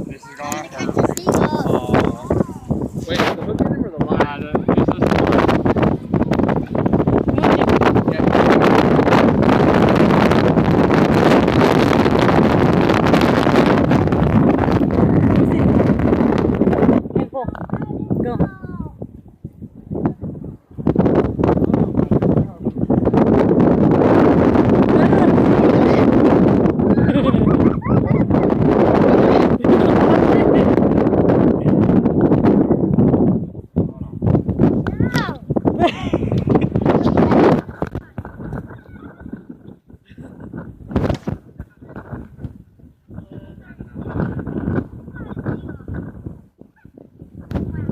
This is going Catch for. a seagull. Wait, is the hook in him or the line? This is Hey, pull. Go. Ow.